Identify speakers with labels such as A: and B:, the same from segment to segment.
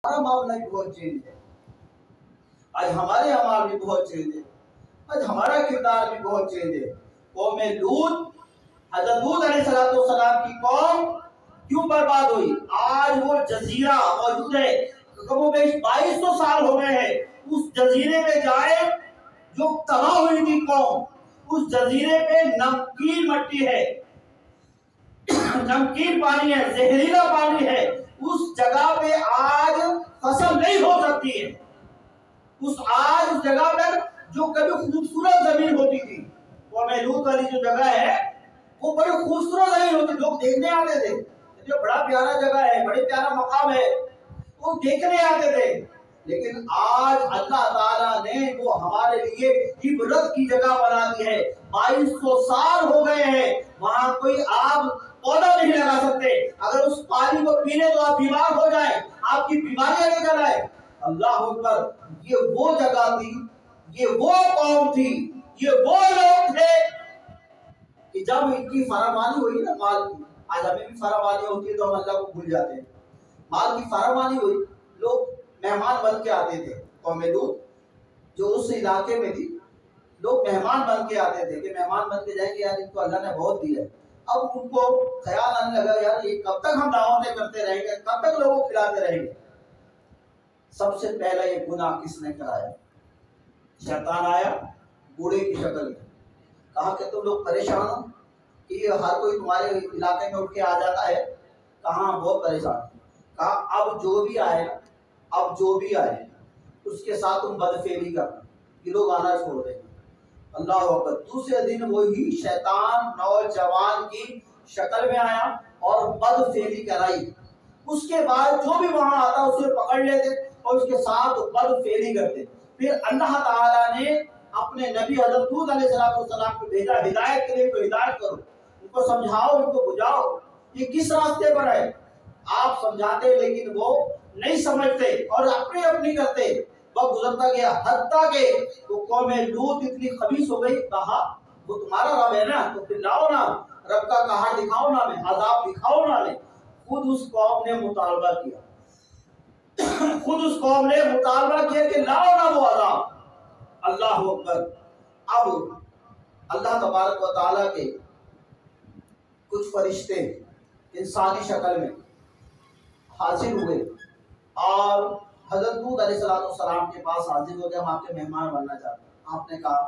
A: ہمارا معاملہ بھی بہت چینج ہے، آج ہمارے اعمال بھی بہت چینج ہے، آج ہمارا کردار بھی بہت چینج ہے۔ قوم لوط، حضرت لوط علیہ السلام کی قوم کیوں برباد ہوئی؟ آج وہ جزیرہ موجود ہے، کم و بیش 2200 سال ہو گئے ہیں، اس جزیرے میں جائے جو تباہ ہوئی تھی قوم، اس جزیرے پہ نمکین مٹی ہے، نمکین پانی ہے، زہریلا پانی ہے، اس جگہ پہ آج فصل نہیں ہو سکتی ہے۔ آج اس جگہ پر جو کبھی خوبصورت زمین ہوتی تھی، قوم لوط والی جو جگہ ہے وہ بڑی خوبصورت زمین ہوتی، لوگ دیکھنے آتے تھے، یہ بڑا پیارا جگہ ہے، بڑے پیارا مقام ہے، وہ دیکھنے آتے تھے۔ لیکن آج اللہ تعالیٰ نے وہ ہمارے لیے عبرت کی جگہ بنا دی ہے۔ 2200 سال ہو گئے ہیں، وہاں کوئی آپ پودا نہیں لگا سکتے، اگر اس پانی کو پینے تو آپ بیمار ہو جائیں، آپ کی بیماریاں نکل آئے۔ اللہ اکبر، یہ وہ جگہ تھی، یہ وہ قوم تھی، یہ وہ لوگ تھے کہ جب ان کی فراوانی ہوئی نا مال کی، آج ہمیں بھی فراوانی ہوتی ہے تو ہم اللہ کو بھول جاتے ہیں، مال کی فراوانی ہوئی، لوگ مہمان بن کے آتے تھے۔ قوم لوط جو اس علاقے میں تھی، لوگ مہمان بن کے آتے تھے کہ مہمان بن کے جائیں گے، یار ان کو اللہ نے بہت دیا ہے۔ اب ان کو خیال آنے لگا یار یہ کب تک ہم دعوتیں کرتے رہیں گے، کب تک لوگوں کو کھلاتے رہیں گے۔ سب سے پہلا یہ گناہ کس نے کرایا؟ شیطان آیا بوڑھے کی شکل میں، کہا کہ تم لوگ پریشان ہو کہ یہ ہر کوئی تمہارے علاقے میں اٹھ کے آ جاتا ہے، کہاں بہت پریشان۔ کہا اب جو بھی آئے اس کے ساتھ تم بدفعلی کرنا، یہ لوگ آنا چھوڑ دیں گے۔ اللہ اکبر، دوسرے دن وہی شیطان نوجوان کی شکل میں آیا اور بدفعلی کرائی۔ اس کے بعد جو بھی وہاں آتا اسے پکڑ لیتے اور اس کے ساتھ بدفعلی کرتے۔ پھر اللہ تعالیٰ نے اپنے نبی حضرت لوط علیہ السلام کو بھیجا ہدایت کے لیے، تو ہدایت کرو، ان کو سمجھاؤ، ان کو بجھاؤ، یہ کس راستے پر ہے۔ آپ سمجھاتے لیکن وہ نہیں سمجھتے اور اپنی اپنی کرتے۔ وقت گزرتا گیا، حتیٰ کہ وہ قوم لوط اتنی خبیث ہو گئی، کہا وہ تمہارا رب ہے نا تو پھر لاؤ نا، رب کا قہر دکھاؤ نا، ہمیں عذاب دکھاؤ نا۔ نے خود اس قوم نے مطالبہ کیا، کہ لاؤ نا وہ عذاب۔ اللہ اکبر، اب اللہ تبارک و تعالیٰ کے کچھ فرشتے انسانی شکل میں حاضر ہوئے اور حضرت لوط علیہ السلام کے پاس حاضر ہو گئے، ہم آپ کے مہمان بننا چاہتے ہیں۔ آپ نے کہا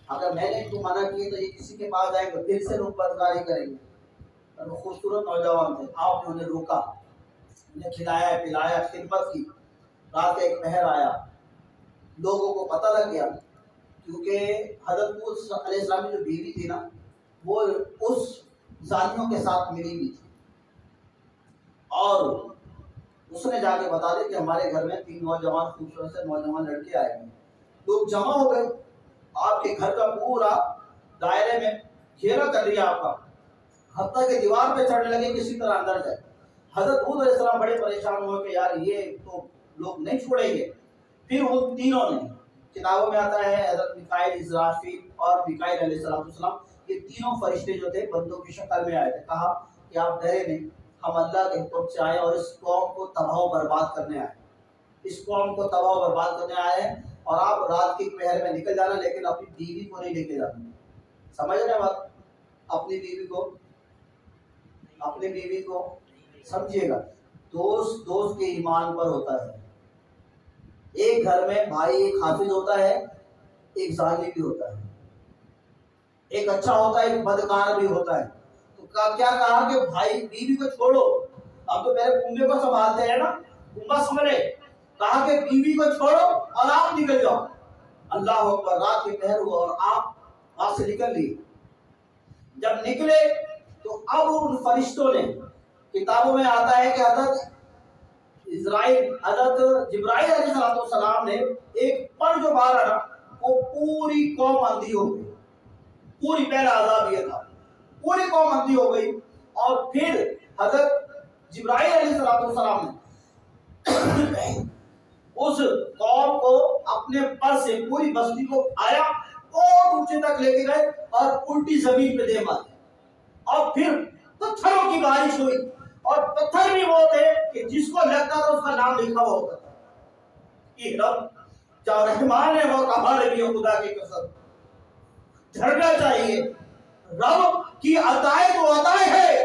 A: اگر میں نے تو منع کیے تو یہ کسی کے پاس جائیں گے، پھر سے لوگ بدکاری کریں گے۔ اور وہ خوبصورت نوجوان تھے، آپ نے انہیں روکا، انہیں کھلایا پلایا، خدمت کی۔ رات کا ایک پہر آیا، لوگوں کو پتہ لگ گیا، کیونکہ حضرت لوط علیہ السلام کی جو بیوی تھی نا وہ اس زانیوں کے ساتھ ملی ہوئی تھی، اور اس نے جا کے بتا دیا کہ ہمارے گھر میں 3 نوجوان خوبصورت سے نوجوان لڑکے آئے ہیں۔ لوگ جمع ہو گئے، آپ کے گھر کا پورا دائرے میں گھیرا کر لیا آپ کا، حتیٰ کہ دیوار پہ چڑھنے لگے کسی طرح اندر جائے۔ حضرت لوط علیہ السلام بڑے پریشان ہوئے کہ یار یہ تو لوگ نہیں چھوڑیں گے۔ پھر ان تینوں نے، کتابوں میں آتا ہے حضرت میکائیل، اسرافیل اور میکائیل علیہ السلام، یہ تینوں فرشتے جو تھے بندوں کی شکل میں آئے تھے، کہا کہ آپ ڈرے نہیں، ہم اللہ کے حکم سے آئے اور اس قوم کو تباہ و برباد کرنے آئے، اس قوم کو تباہ و برباد کرنے آئے ہیں، اور آپ رات کی پہر میں نکل جانا لیکن اپنی بیوی کو نہیں لے کے جانا۔ سمجھ رہے بات؟ اپنی بیوی کو سمجھیے گا، دوست کے ایمان پر ہوتا ہے۔ ایک گھر میں بھائی ایک حافظ ہوتا ہے، ایک ظالم بھی ہوتا ہے، ایک اچھا ہوتا ہے، ایک بدکار بھی ہوتا ہے۔ تو کیا کہا کہ بھائی بیوی کو چھوڑو، اب تو پہلے کنبے کو سنبھالتے ہیں نا، کنبا سنبھلے، کہا کہ بیوی کو چھوڑو اور آپ نکل جاؤ۔ اللہ اکبر، رات کی پہر ہوا اور آپ وہاں سے نکل لیے۔ جب نکلے تو اب ان فرشتوں نے، کتابوں میں آتا ہے کہ حضرت جبرائیل علیہ السلام نے ایک پر جو مارا نا، وہ پوری قوم اندھی ہو گئی۔ پوری پہلا عذاب یہ تھا، پوری قوم اندھی ہو گئی۔ اور پھر حضرت جبرائیل علیہ السلام نے اس قوم کو اپنے پر سے پوری بستی کو آیا اور اونچے تک لے کے گئے اور الٹی زمین پہ دے مارے، اور پھر پتھروں کی بارش ہوئی، اور پتھر بھی وہ تھے کہ جس کو لگتا تھا اس کا نام لکھا ہوا ہوتا تھا کہ رب جو رحمان ہے وہ کمال بھی ہے، خدا کی قسم ڈرنا چاہیے۔ رب کی عطائے تو عطائے ہے،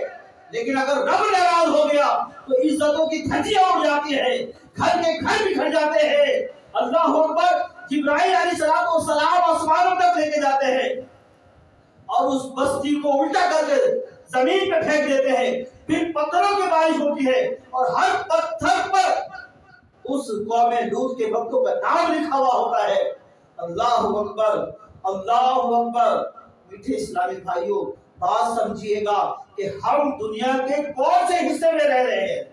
A: لیکن اگر رب ناراض ہو گیا تو عزتوں کی دھجیاں اڑ جاتی ہے، گھر کے گھر بکھر جاتے ہیں۔ اللہ اکبر، جبرائیل علیہ السلام آسمانوں تک لے کے جاتے ہیں اور اس بستی کو الٹا کر کے زمین پہ پھینک دیتے ہیں، پھر پتھروں کی بارش ہوتی ہے اور ہر پتھر پر اس قوم لوط کے وقتوں کا نام لکھا ہوا ہوتا ہے۔ اللہ اکبر، اللہ اکبر۔ میٹھے اسلامی بھائیوں، بات سمجھیے گا کہ ہم دنیا کے کون سے حصے میں رہ رہے ہیں،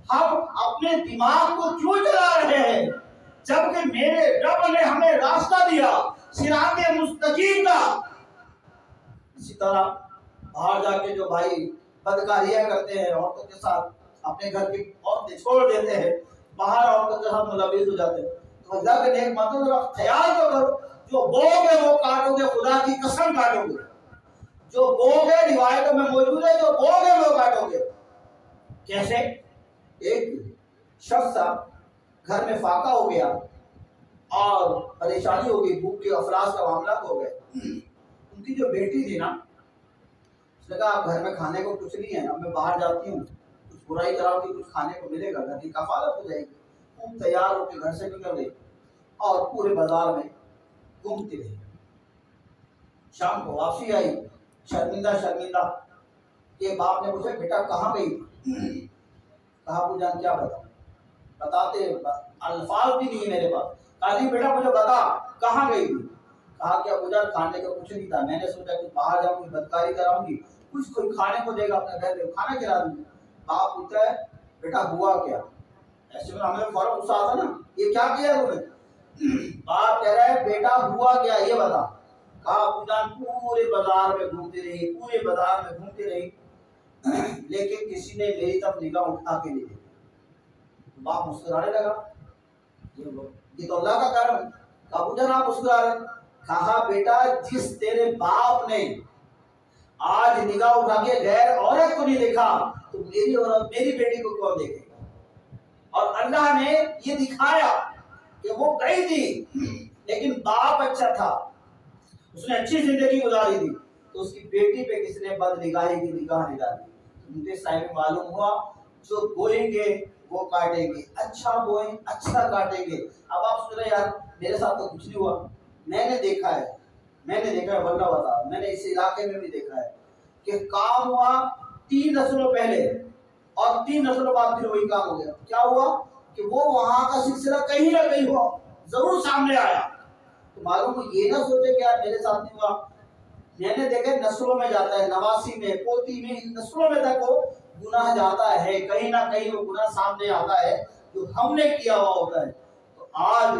A: ہم اپنے دماغ کو کیوں چلا رہے ہیں، جبکہ میرے رب نے ہمیں راستہ دیا صراط مستقیم کا۔ اسی طرح باہر جا کے جو بھائی بدکاریاں کرتے ہیں، عورتوں کے ساتھ اپنے گھر کی عورتیں چھوڑ دیتے ہیں، باہر عورتوں کے ساتھ ملوث ہو جاتے ہیں، تو اللہ کے نیک بندوں ذرا خیال تو کرو، جو بو گے وہ کاٹو گے، خدا کی قسم کاٹو گے۔ جو بو گے، روایتوں میں موجود ہے، جو بو گے وہ کاٹو گے۔ کیسے؟ ایک شخص تھا، گھر میں فاقہ ہو گیا اور پریشانی ہو گئی، بھوک کے افلاس کا معاملات ہو گئے۔ ان کی جو بیٹی تھی نا، اس نے کہا اب گھر میں کھانے کو کچھ نہیں ہے، اب میں باہر جاتی ہوں، کچھ برائی کراؤ کہ کچھ کھانے کو ملے گا، گھر کی کفالت ہو جائے گی۔ خوب تیار ہو کے گھر سے نکل گئی اور پورے بازار میں گھومتی رہی۔ شام کو واپسی آئی، شرمندہ شرمندہ، کہ باپ نے پوچھا بیٹا کہاں گئی؟ کہا ابو جان کیا بتاؤں، بتاتے الفاظ بھی نہیں ہے میرے پاس۔ کہا جی بیٹا مجھے بتا کہاں گئی تھی؟ کہا کہ ابو جان کھانے کا کچھ نہیں تھا، میں نے سوچا کہ باہر جاؤں گی، بدکاری کراؤں گی، کچھ کوئی کھانے کو دے گا، اپنے گھر میں کھانا کھلا دوں گی۔ باپ پوچھتا ہے بیٹا ہوا کیا؟ ایسے میں ہمیں فوراً غصہ آتا نا، یہ کیا کیا تم نے؟ باپ کہہ رہا ہے بیٹا ہوا کیا یہ بتا۔ کہا ابو جان پورے بازار میں گھومتی رہی، پورے بازار میں گھومتی رہی، لیکن کسی نے میری طرف نگاہ اٹھا کے نہیں دیکھی۔ باپ مسکرانے لگا، یہ تو اللہ کا کرم ہے۔ کہا ابو جان آپ مسکرا رہے ہیں؟ کہا بیٹا جس تیرے باپ نے آج نگاہ اٹھا کے غیر عورت کو نہیں دیکھا تو میری عورت میری بیٹی کو کون دیکھے گا؟ اور اللہ نے یہ دکھایا کہ وہ گئی تھی لیکن باپ اچھا تھا، اس نے اچھی زندگی گزاری تھی، تو اس کی بیٹی پہ کس نے بد نگاہی کی نگاہ نہیں ڈالی۔ مجھے صاحب معلوم ہوا جو بوئیں گے وہ کاٹیں گے، اچھا بوئیں اچھا کاٹیں گے۔ اب آپ سن رہے یار میرے ساتھ تو کچھ نہیں ہوا، میں نے دیکھا ہے ورنہ بتا، میں نے اس علاقے میں بھی دیکھا ہے کہ کام ہوا 3 نسلوں پہلے اور 3 نسلوں بعد پھر وہی کام ہو گیا۔ کیا ہوا کہ وہ وہاں کا سلسلہ کہیں نہ کہیں ہوا، ضرور سامنے آیا۔ تو معلوم یہ نہ سوچے کہ یار میرے ساتھ نہیں ہوا، میں نے دیکھا نسلوں میں جاتا ہے، نواسی میں، پوتی میں، نسلوں میں تک وہ گناہ جاتا ہے، کہیں نہ کہیں وہ گناہ سامنے آتا ہے جو ہم نے کیا ہوا ہوتا ہے۔ تو آج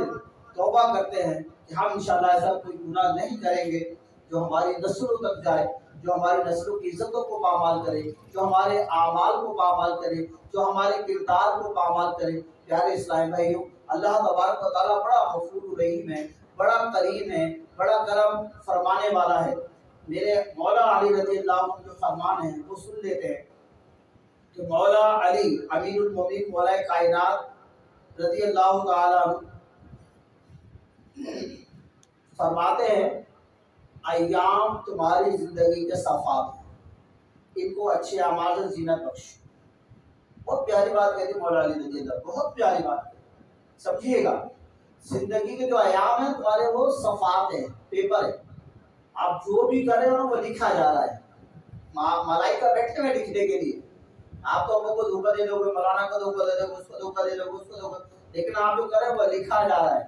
A: توبہ کرتے ہیں کہ ہم انشاءاللہ ایسا کوئی گناہ نہیں کریں گے جو ہماری نسلوں تک جائے، جو ہماری نسلوں کی عزتوں کو پامال کرے، جو ہمارے اعمال کو پامال کرے، جو ہمارے کردار کو پامال کرے۔ پیارے اسلام بھائیوں، اللہ تبارک و تعالیٰ بڑا غفور رحیم ہے، بڑا کریم ہے، بڑا کرم فرمانے والا ہے۔ میرے مولا علی رضی اللہ عنہ جو فرمان ہیں وہ سن لیتے ہیں کہ مولا علی امیر المومنین مولا کائنات رضی اللہ تعالیٰ عنہ فرماتے ہیں ایام تمہاری زندگی کے صفات ہیں، ان کو اچھے اعمال سے زینت بخشو۔ بہت پیاری بات کہتی مولا علی رضی اللہ، بہت پیاری بات سمجھیے گا۔ زندگی کے جو ایام ہیں تمہارے وہ صفات ہیں، پیپر ہے، آپ جو بھی کریں نا وہ لکھا جا رہا ہے، ملائکہ بیٹھے ہوئے لکھنے کے لیے۔ آپ تو ہم کو دھوکہ دے دو گے، مولانا کو دھوکہ دے دو گے، اس کو دھوکہ دے دو گے، اس کو دھوکہ، لیکن آپ جو کریں وہ لکھا جا رہا ہے۔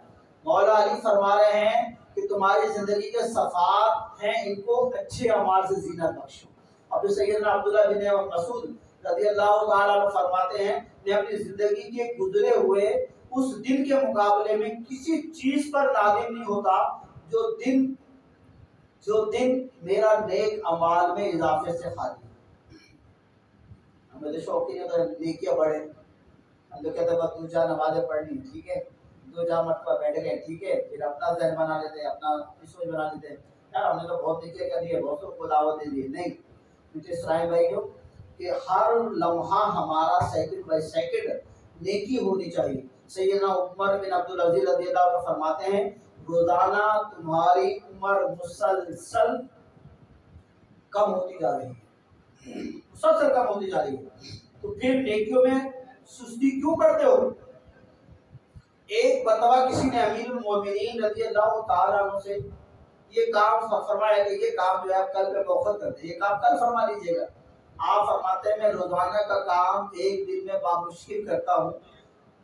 A: مولا علی فرما رہے ہیں کہ تمہاری زندگی کے صفات ہیں، ان کو اچھے اعمال سے زینت بخشو۔ اب سیدنا عبداللہ بن مسعود رضی اللہ تعالیٰ عنہ فرماتے ہیں میں اپنی زندگی کے گزرے ہوئے اس دن کے مقابلے میں کسی چیز پر نادم نہیں ہوتا جو دن میرا نیک اعمال میں اضافے سے خالی ہے۔ ہمیں تو شوقین ہے تو نیکیاں بڑھیں، ہم تو کہتے ہیں بس 2-4 نمازیں پڑھنی، ٹھیک ہے، 2-4 مرتبہ بیٹھ گئے، ٹھیک ہے، پھر اپنا ذہن بنا لیتے ہیں، اپنا سوچ بنا لیتے ہیں یار ہم نے تو بہت نیکیاں کر دی ہے، بہت کو دعوت دے دی ہے۔ نہیں، مجھے اسرائیل بھائی ہو، کہ ہر لمحہ ہمارا سیکنڈ بائی سیکنڈ نیکی ہونی چاہیے۔ سیدنا عمر بن عبدالعزیز رضی اللہ عنہ فرماتے ہیں روزانہ تمہاری عمر مسلسل کم ہوتی جا رہی ہے، مسلسل کم ہوتی جا رہی ہے، تو پھر نیکیوں میں سستی کیوں کرتے ہو؟ ایک مرتبہ کسی نے امیر المومنین رضی اللہ تعالیٰ عنہ سے یہ کام فرمایا کہ یہ کام جو ہے آپ کل پہ موخر کرتے ہیں، یہ کام کل فرما لیجیے گا۔ آپ فرماتے ہیں میں روزانہ کا کام ایک دن میں بامشکل کرتا ہوں،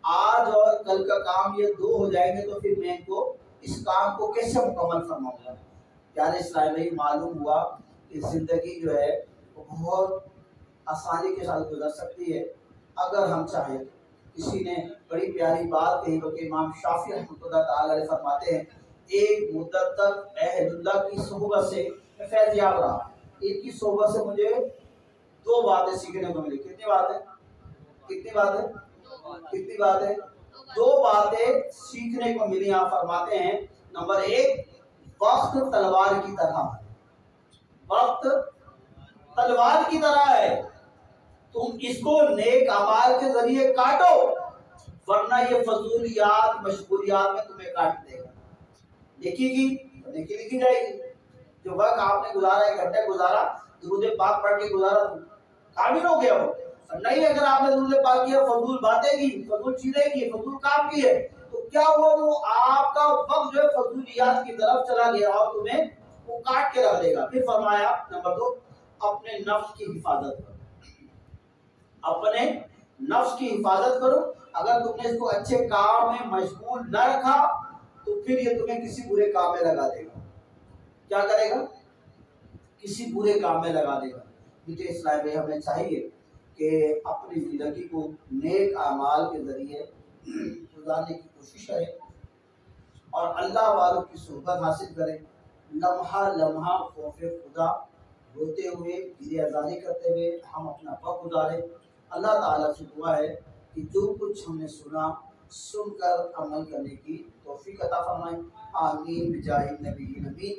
A: آج اور کل کا کام یہ دو ہو جائیں گے تو پھر میں ان کو اس کام کو کیسے مکمل فرماؤں گا۔ یعنی اسلام میں معلوم ہوا کہ زندگی جو ہے وہ بہت آسانی کے ساتھ گزر سکتی ہے اگر ہم چاہیں۔ کسی نے بڑی پیاری بات کہی کہ امام شافعی رحمۃ اللہ تعالی علیہ فرماتے ہیں ایک مدت تک اہل اللہ کی صحبت سے میں فیض یاب رہا، ان کی صحبت سے مجھے دو باتیں سیکھنے کو ملی۔ کتنی باتیں؟ کتنی باتیں؟ کتنی باتیں؟ دو باتیں سیکھنے کو ملی۔ آپ فرماتے ہیں نمبر ایک، وقت تلوار کی طرح ہے، وقت تلوار کی طرح ہے، تم اس کو نیک اعمال کے ذریعے کاٹو ورنہ یہ فضولیات مشغولیات میں تمہیں کاٹ دے گا۔ نیکی کی نیکی لکھی جائے گی، جو وقت آپ نے گزارا، ایک گھنٹے گزارا درود پاک پڑھ کے گزارا تو کامل ہو گیا ہو، نہیں اگر آپ نے درود پاک کیا فضول باتیں کی، فضول چیزیں کی، فضول کام کیے تو کیا ہوا، وہ آپ کا وقت جو ہے فضولیات کی طرف چلا گیا اور تمہیں وہ کاٹ کے رکھ دے گا۔ پھر فرمایا نمبر دو، اپنے نفس کی حفاظت کرو، اپنے نفس کی حفاظت کرو۔ اگر تم نے اس کو اچھے کام میں مشغول نہ رکھا تو پھر یہ تمہیں کسی برے کام میں لگا دے گا۔ کیا کرے گا؟ کسی برے کام میں لگا دے گا۔ مجھے اسلام میں ہمیں چاہیے کہ اپنی زندگی کو نیک اعمال کے ذریعے گزارنے کی کوشش کریں اور اللہ والوں کی صحبت حاصل کریں، لمحہ لمحہ خوف خدا روتے ہوئے گریہ زاری کرتے ہوئے ہم اپنا وقت گزاریں۔ اللہ تعالیٰ سے دعا ہے کہ جو کچھ ہم نے سن کر عمل کرنے کی توفیق عطا فرمائیں۔ آمین بجاہ نبی نبی۔